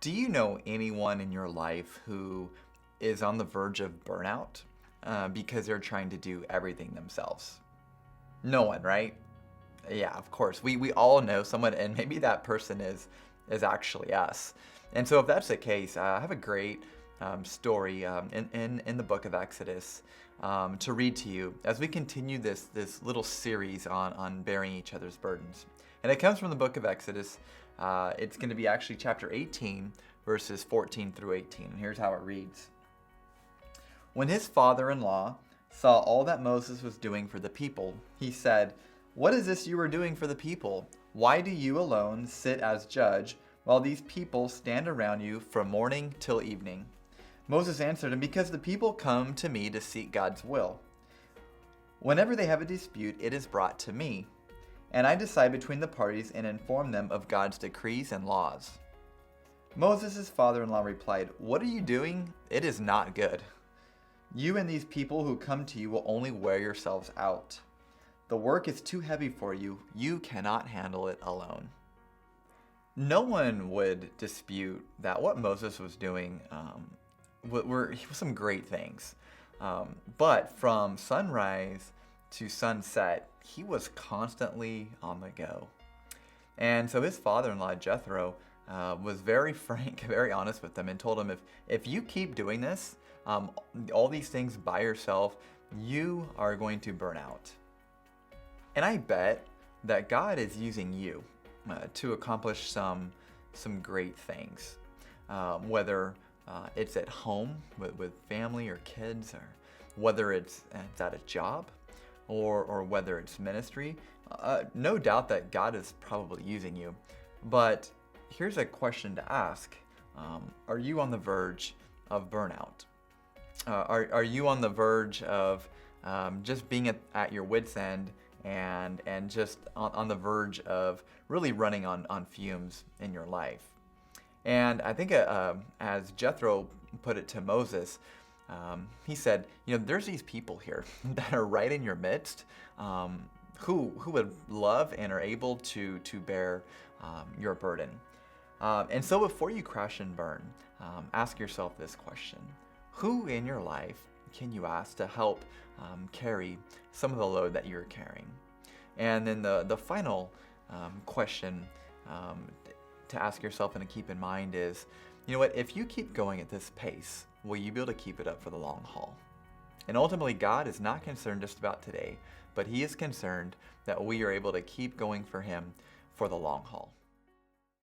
Do you know anyone in your life who is on the verge of burnout because they're trying to do everything themselves? No one, right? Yeah, of course. We all know someone, and maybe that person is actually us. And so, if that's the case, I have a great story in the book of Exodus to read to you as we continue this little series on bearing each other's burdens. And it comes from the book of Exodus. It's going to be actually chapter 18, verses 14 through 18. And here's how it reads. When his father-in-law saw all that Moses was doing for the people, he said, "What is this you are doing for the people? Why do you alone sit as judge while these people stand around you from morning till evening?" Moses answered him, "Because the people come to me to seek God's will. Whenever they have a dispute, it is brought to me, and I decide between the parties and inform them of God's decrees and laws." Moses' father-in-law replied, "What are you doing? It is not good. You and these people who come to you will only wear yourselves out. The work is too heavy for you. You cannot handle it alone." No one would dispute that what Moses was doing were some great things. But from sunrise to sunset, he was constantly on the go. And so his father-in-law, Jethro, was very frank, very honest with them and told him, if you keep doing this, all these things by yourself, you are going to burn out. And I bet that God is using you to accomplish some great things, whether it's at home with family or kids, or whether it's at a job, or whether it's ministry. No doubt that God is probably using you. But here's a question to ask. Are you on the verge of burnout? Are you on the verge of just being at your wit's end and just on the verge of really running on fumes in your life? And I think as Jethro put it to Moses, he said, there's these people here that are right in your midst who would love and are able to bear your burden. And so before you crash and burn, ask yourself this question. Who in your life can you ask to help carry some of the load that you're carrying? And then the final question to ask yourself and to keep in mind is, if you keep going at this pace, will you be able to keep it up for the long haul? And ultimately, God is not concerned just about today, but he is concerned that we are able to keep going for him for the long haul.